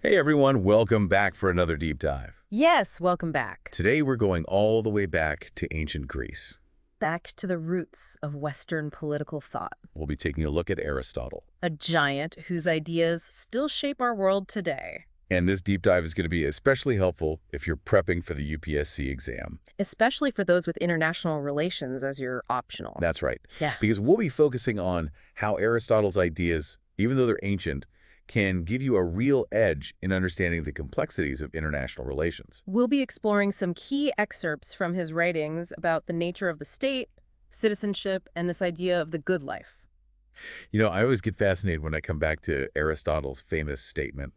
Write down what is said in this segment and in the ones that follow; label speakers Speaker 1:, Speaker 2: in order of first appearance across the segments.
Speaker 1: Hey everyone, welcome back for another deep dive.
Speaker 2: Yes, welcome back.
Speaker 1: Today we're going all the way back to ancient Greece.
Speaker 2: Back to the roots of Western political thought.
Speaker 1: We'll be taking a look at Aristotle.
Speaker 2: A giant whose ideas still shape our world today.
Speaker 1: And this deep dive is going to be especially helpful if you're prepping for the UPSC exam.
Speaker 2: Especially for those with international relations as your optional.
Speaker 1: That's right.
Speaker 2: Yeah.
Speaker 1: Because we'll be focusing on how Aristotle's ideas, even though they're ancient, can give you a real edge in understanding the complexities of international relations.
Speaker 2: We'll be exploring some key excerpts from his writings about the nature of the state, citizenship, and this idea of the good life.
Speaker 1: You know, I always get fascinated when I come back to Aristotle's famous statement,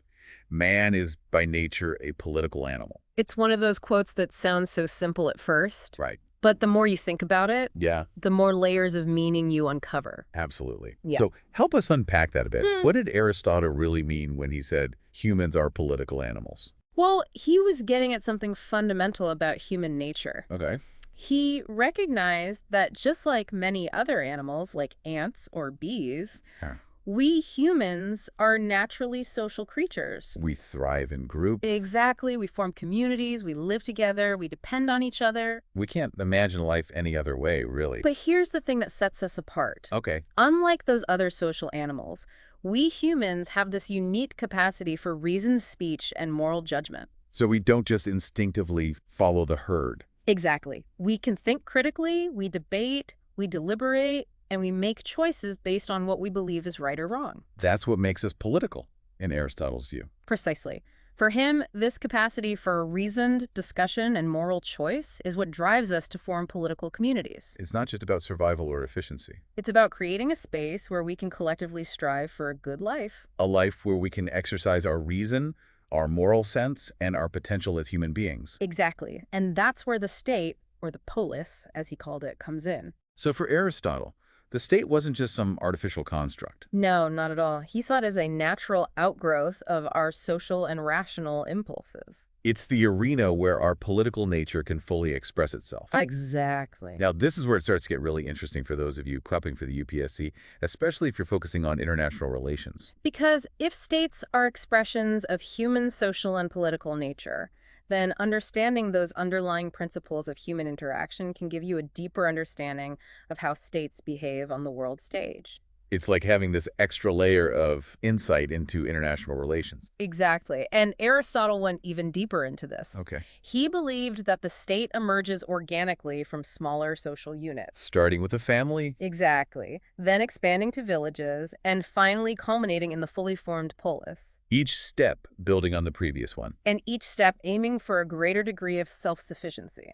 Speaker 1: man is by nature a political animal.
Speaker 2: It's one of those quotes that sounds so simple at first,
Speaker 1: Right.
Speaker 2: but the more you think about it,
Speaker 1: Yeah.
Speaker 2: the more layers of meaning you uncover.
Speaker 1: Absolutely.
Speaker 2: Yeah.
Speaker 1: So help us unpack that a bit. What did Aristotle really mean when he said humans are political animals?
Speaker 2: Well, he was getting at something fundamental about human nature.
Speaker 1: Okay.
Speaker 2: He recognized that just like many other animals, like ants or bees,
Speaker 1: Huh.
Speaker 2: we humans are naturally social creatures.
Speaker 1: We thrive in groups.
Speaker 2: Exactly. We form communities, we live together, we depend on each other.
Speaker 1: We can't imagine life any other way, really.
Speaker 2: But here's the thing that sets us apart.
Speaker 1: Okay.
Speaker 2: Unlike those other social animals, we humans have this unique capacity for reasoned speech and moral judgment.
Speaker 1: So we don't just instinctively follow the herd.
Speaker 2: Exactly. We can think critically, we debate, we deliberate, and we make choices based on what we believe is right or wrong.
Speaker 1: That's what makes us political, in Aristotle's view.
Speaker 2: Precisely. For him, this capacity for reasoned discussion and moral choice is what drives us to form political communities.
Speaker 1: It's not just about survival or efficiency.
Speaker 2: It's about creating a space where we can collectively strive for a good life.
Speaker 1: A life where we can exercise our reason, our moral sense, and our potential as human beings.
Speaker 2: Exactly. And that's where the state, or the polis, as he called it, comes in.
Speaker 1: So for Aristotle, the state wasn't just some artificial construct.
Speaker 2: No, not at all. He saw it as a natural outgrowth of our social and rational impulses.
Speaker 1: It's the arena where our political nature can fully express itself.
Speaker 2: Exactly.
Speaker 1: Now, this is where it starts to get really interesting for those of you prepping for the UPSC, especially if you're focusing on international relations.
Speaker 2: Because if states are expressions of human social and political nature, then understanding those underlying principles of human interaction can give you a deeper understanding of how states behave on the world stage.
Speaker 1: It's like having this extra layer of insight into international relations.
Speaker 2: Exactly. And Aristotle went even deeper into this.
Speaker 1: Okay.
Speaker 2: He believed that the state emerges organically from smaller social units.
Speaker 1: Starting with a family.
Speaker 2: Exactly. Then expanding to villages, and finally culminating in the fully formed polis.
Speaker 1: Each step building on the previous one.
Speaker 2: And each step aiming for a greater degree of self-sufficiency.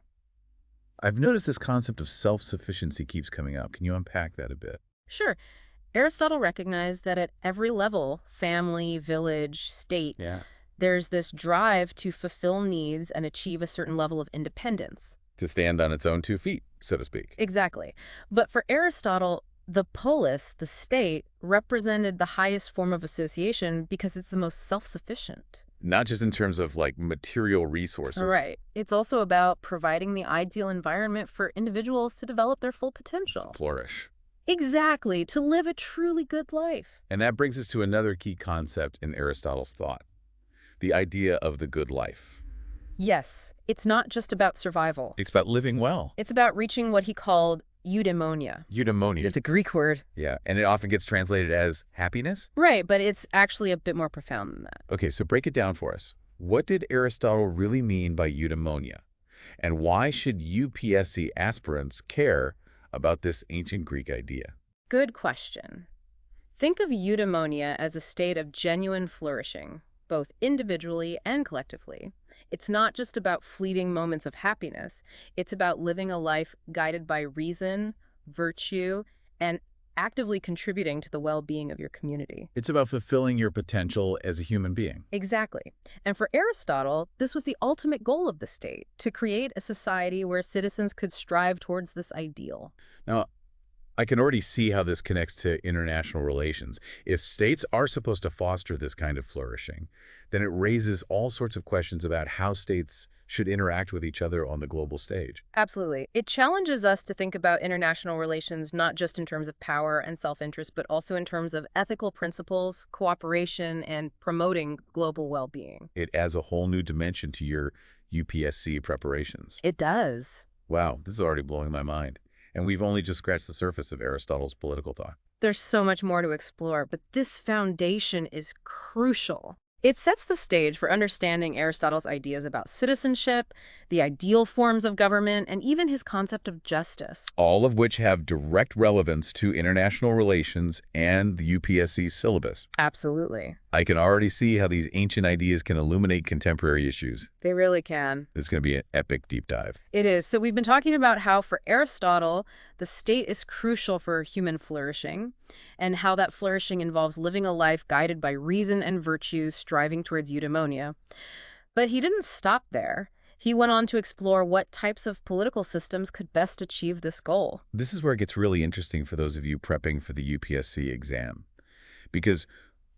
Speaker 1: I've noticed this concept of self-sufficiency keeps coming up. Can you unpack that a bit?
Speaker 2: Sure. Aristotle recognized that at every level, family, village, state,
Speaker 1: Yeah.
Speaker 2: there's this drive to fulfill needs and achieve a certain level of independence.
Speaker 1: To stand on its own 2 feet, so to speak.
Speaker 2: Exactly. But for Aristotle, the polis, the state, represented the highest form of association because it's the most self-sufficient.
Speaker 1: Not just in terms of like material resources.
Speaker 2: Right. It's also about providing the ideal environment for individuals to develop their full potential.
Speaker 1: Flourish.
Speaker 2: Exactly, to live a truly good life.
Speaker 1: And that brings us to another key concept in Aristotle's thought, the idea of the good life.
Speaker 2: Yes, it's not just about survival.
Speaker 1: It's about living well.
Speaker 2: It's about reaching what he called eudaimonia.
Speaker 1: Eudaimonia.
Speaker 2: It's a Greek word.
Speaker 1: Yeah, and it often gets translated as happiness.
Speaker 2: Right, but it's actually a bit more profound than that.
Speaker 1: Okay, so break it down for us. What did Aristotle really mean by eudaimonia? And why should UPSC aspirants care about this ancient Greek idea?
Speaker 2: Good question. Think of eudaimonia as a state of genuine flourishing, both individually and collectively. It's not just about fleeting moments of happiness. It's about living a life guided by reason, virtue, and actively contributing to the well-being of your community.
Speaker 1: It's about fulfilling your potential as a human being.
Speaker 2: Exactly. And for Aristotle, this was the ultimate goal of the state, to create a society where citizens could strive towards this ideal.
Speaker 1: Now, I can already see how this connects to international relations. If states are supposed to foster this kind of flourishing, then it raises all sorts of questions about how states should interact with each other on the global stage.
Speaker 2: Absolutely. It challenges us to think about international relations not just in terms of power and self-interest, but also in terms of ethical principles, cooperation, and promoting global well-being.
Speaker 1: It adds a whole new dimension to your UPSC preparations.
Speaker 2: It does.
Speaker 1: Wow, this is already blowing my mind. And we've only just scratched the surface of Aristotle's political thought.
Speaker 2: There's so much more to explore, but this foundation is crucial. It sets the stage for understanding Aristotle's ideas about citizenship, the ideal forms of government, and even his concept of justice.
Speaker 1: All of which have direct relevance to international relations and the UPSC syllabus.
Speaker 2: Absolutely.
Speaker 1: I can already see how these ancient ideas can illuminate contemporary issues.
Speaker 2: They really can.
Speaker 1: This is going to be an epic deep dive.
Speaker 2: It is. So we've been talking about how for Aristotle, the state is crucial for human flourishing, and how that flourishing involves living a life guided by reason and virtue, striving towards eudaimonia. But he didn't stop there. He went on to explore what types of political systems could best achieve this goal.
Speaker 1: This is where it gets really interesting for those of you prepping for the UPSC exam. Because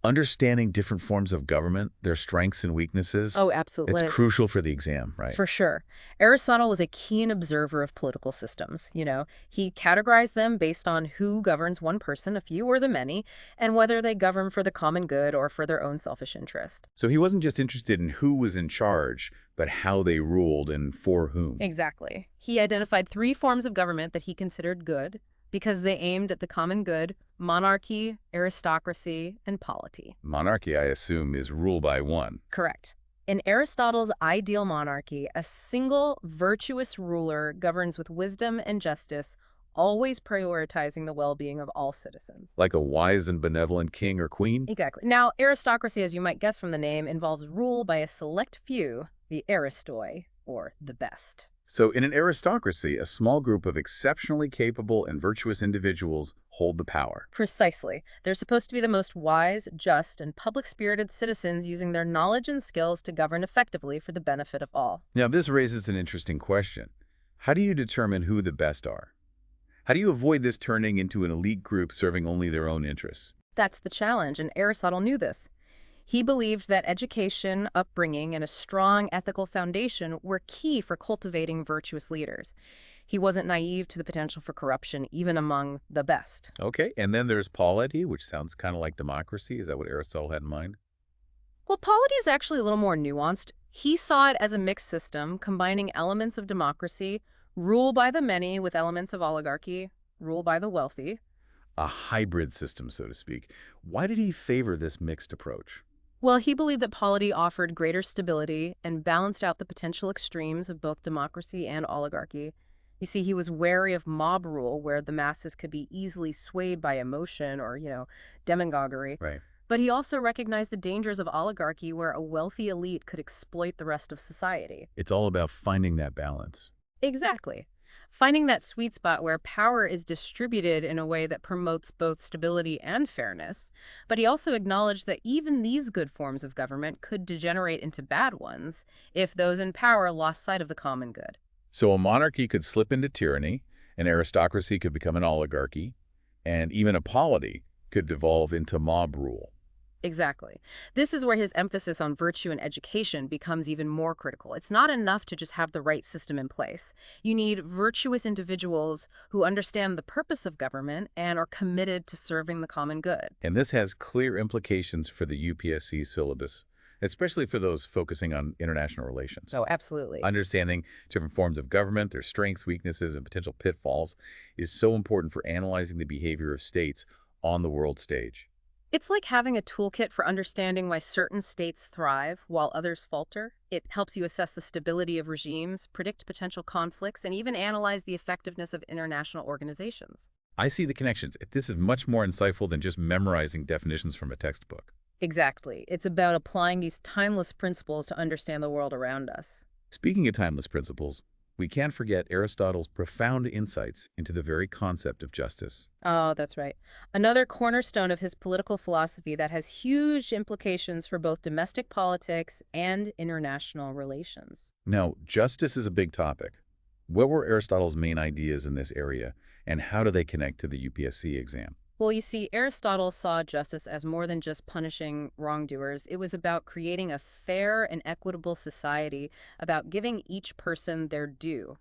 Speaker 1: understanding different forms of government, their strengths and weaknesses,
Speaker 2: Oh, absolutely.
Speaker 1: it's crucial for the exam, right?
Speaker 2: For sure. Aristotle was a keen observer of political systems. He categorized them based on who governs one person, a few or the many, and whether they govern for the common good or for their own selfish interest.
Speaker 1: So he wasn't just interested in who was in charge, but how they ruled and for whom.
Speaker 2: Exactly. He identified three forms of government that he considered good because they aimed at the common good: monarchy, aristocracy, and polity.
Speaker 1: Monarchy, I assume, is rule by one.
Speaker 2: Correct. In Aristotle's ideal monarchy, a single virtuous ruler governs with wisdom and justice, always prioritizing the well-being of all citizens.
Speaker 1: Like a wise and benevolent king or queen?
Speaker 2: Exactly. Now, aristocracy, as you might guess from the name, involves rule by a select few, the aristoi, or the best.
Speaker 1: So in an aristocracy, a small group of exceptionally capable and virtuous individuals hold the power.
Speaker 2: Precisely. They're supposed to be the most wise, just, and public-spirited citizens using their knowledge and skills to govern effectively for the benefit of all.
Speaker 1: Now, this raises an interesting question. How do you determine who the best are? How do you avoid this turning into an elite group serving only their own interests?
Speaker 2: That's the challenge, and Aristotle knew this. He believed that education, upbringing, and a strong ethical foundation were key for cultivating virtuous leaders. He wasn't naive to the potential for corruption, even among the best.
Speaker 1: Okay, and then there's polity, which sounds kind of like democracy. Is that what Aristotle had in mind?
Speaker 2: Well, polity is actually a little more nuanced. He saw it as a mixed system, combining elements of democracy, rule by the many with elements of oligarchy, rule by the wealthy.
Speaker 1: A hybrid system, so to speak. Why did he favor this mixed approach?
Speaker 2: Well, he believed that polity offered greater stability and balanced out the potential extremes of both democracy and oligarchy. You see, he was wary of mob rule, where the masses could be easily swayed by emotion or, demagoguery.
Speaker 1: Right.
Speaker 2: But he also recognized the dangers of oligarchy, where a wealthy elite could exploit the rest of society.
Speaker 1: It's all about finding that balance.
Speaker 2: Exactly. Finding that sweet spot where power is distributed in a way that promotes both stability and fairness. But he also acknowledged that even these good forms of government could degenerate into bad ones if those in power lost sight of the common good.
Speaker 1: So a monarchy could slip into tyranny, an aristocracy could become an oligarchy, and even a polity could devolve into mob rule.
Speaker 2: Exactly. This is where his emphasis on virtue and education becomes even more critical. It's not enough to just have the right system in place. You need virtuous individuals who understand the purpose of government and are committed to serving the common good.
Speaker 1: And this has clear implications for the UPSC syllabus, especially for those focusing on international relations.
Speaker 2: Oh, absolutely.
Speaker 1: Understanding different forms of government, their strengths, weaknesses, and potential pitfalls is so important for analyzing the behavior of states on the world stage.
Speaker 2: It's like having a toolkit for understanding why certain states thrive while others falter. It helps you assess the stability of regimes, predict potential conflicts, and even analyze the effectiveness of international organizations.
Speaker 1: I see the connections. This is much more insightful than just memorizing definitions from a textbook.
Speaker 2: Exactly. It's about applying these timeless principles to understand the world around us.
Speaker 1: Speaking of timeless principles, we can't forget Aristotle's profound insights into the very concept of justice.
Speaker 2: Oh, that's right. Another cornerstone of his political philosophy that has huge implications for both domestic politics and international relations.
Speaker 1: Now, justice is a big topic. What were Aristotle's main ideas in this area, and how do they connect to the UPSC exam?
Speaker 2: Well, you see, Aristotle saw justice as more than just punishing wrongdoers. It was about creating a fair and equitable society, about giving each person their due.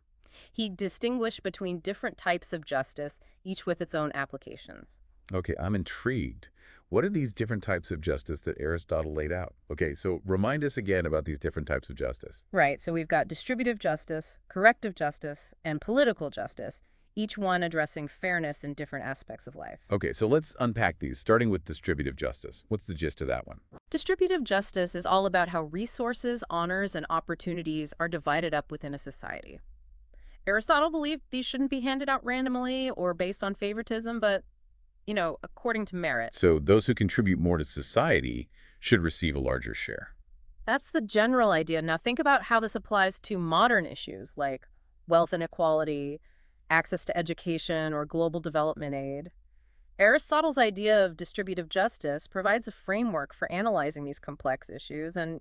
Speaker 2: He distinguished between different types of justice, each with its own applications.
Speaker 1: Okay, I'm intrigued. What are these different types of justice that Aristotle laid out? Okay, so remind us again about these different types of justice.
Speaker 2: Right, so we've got distributive justice, corrective justice, and political justice, each one addressing fairness in different aspects of life.
Speaker 1: Okay, so let's unpack these, starting with distributive justice. What's the gist of that one?
Speaker 2: Distributive justice is all about how resources, honors, and opportunities are divided up within a society. Aristotle believed these shouldn't be handed out randomly or based on favoritism, but, according to merit.
Speaker 1: So those who contribute more to society should receive a larger share.
Speaker 2: That's the general idea. Now think about how this applies to modern issues like wealth inequality, access to education, or global development aid. Aristotle's idea of distributive justice provides a framework for analyzing these complex issues and,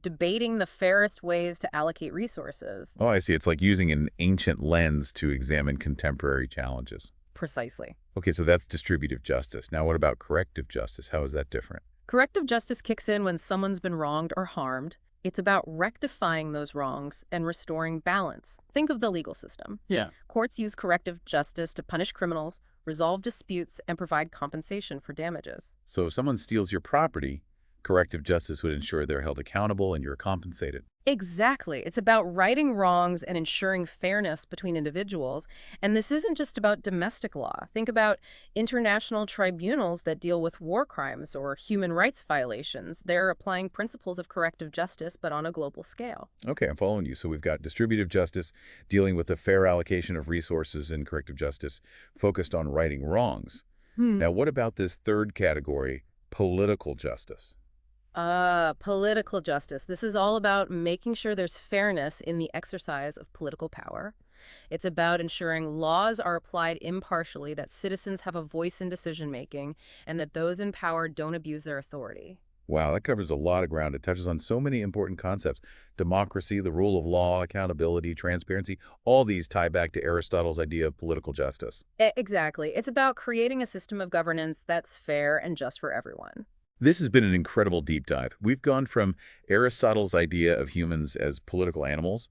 Speaker 2: debating the fairest ways to allocate resources.
Speaker 1: Oh, I see. It's like using an ancient lens to examine contemporary challenges.
Speaker 2: Precisely.
Speaker 1: Okay, so that's distributive justice. Now what about corrective justice? How is that different?
Speaker 2: Corrective justice kicks in when someone's been wronged or harmed. It's about rectifying those wrongs and restoring balance. Think of the legal system.
Speaker 1: Yeah.
Speaker 2: Courts use corrective justice to punish criminals, resolve disputes, and provide compensation for damages.
Speaker 1: So if someone steals your property, corrective justice would ensure they're held accountable and you're compensated.
Speaker 2: Exactly. It's about righting wrongs and ensuring fairness between individuals. And this isn't just about domestic law. Think about international tribunals that deal with war crimes or human rights violations. They're applying principles of corrective justice, but on a global scale.
Speaker 1: Okay, I'm following you. So we've got distributive justice dealing with the fair allocation of resources and corrective justice focused on righting wrongs. Now, what about this third category, political justice?
Speaker 2: Political justice. This is all about making sure there's fairness in the exercise of political power. It's about ensuring laws are applied impartially, that citizens have a voice in decision-making, and that those in power don't abuse their authority.
Speaker 1: Wow, that covers a lot of ground. It touches on so many important concepts. Democracy, the rule of law, accountability, transparency, all these tie back to Aristotle's idea of political justice.
Speaker 2: Exactly. It's about creating a system of governance that's fair and just for everyone.
Speaker 1: This has been an incredible deep dive. We've gone from Aristotle's idea of humans as political animals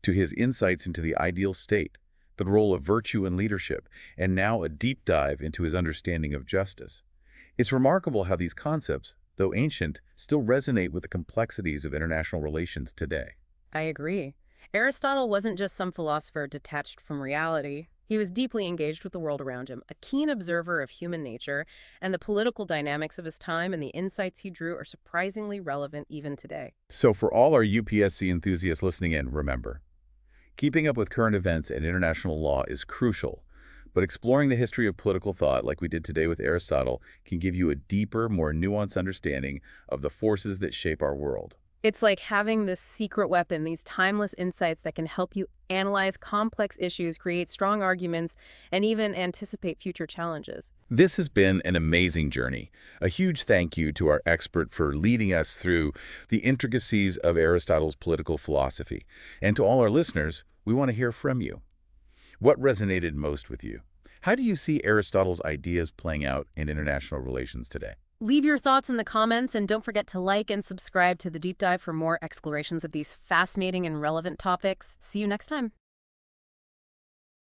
Speaker 1: to his insights into the ideal state, the role of virtue and leadership, and now a deep dive into his understanding of justice. It's remarkable how these concepts, though ancient, still resonate with the complexities of international relations today.
Speaker 2: I agree. Aristotle wasn't just some philosopher detached from reality. He was deeply engaged with the world around him, a keen observer of human nature, and the political dynamics of his time and the insights he drew are surprisingly relevant even today.
Speaker 1: So for all our UPSC enthusiasts listening in, remember, keeping up with current events and international law is crucial, but exploring the history of political thought, like we did today with Aristotle, can give you a deeper, more nuanced understanding of the forces that shape our world.
Speaker 2: It's like having this secret weapon, these timeless insights that can help you analyze complex issues, create strong arguments, and even anticipate future challenges.
Speaker 1: This has been an amazing journey. A huge thank you to our expert for leading us through the intricacies of Aristotle's political philosophy. And to all our listeners, we want to hear from you. What resonated most with you? How do you see Aristotle's ideas playing out in international relations today?
Speaker 2: Leave your thoughts in the comments, and don't forget to like and subscribe to The Deep Dive for more explorations of these fascinating and relevant topics. See you next time.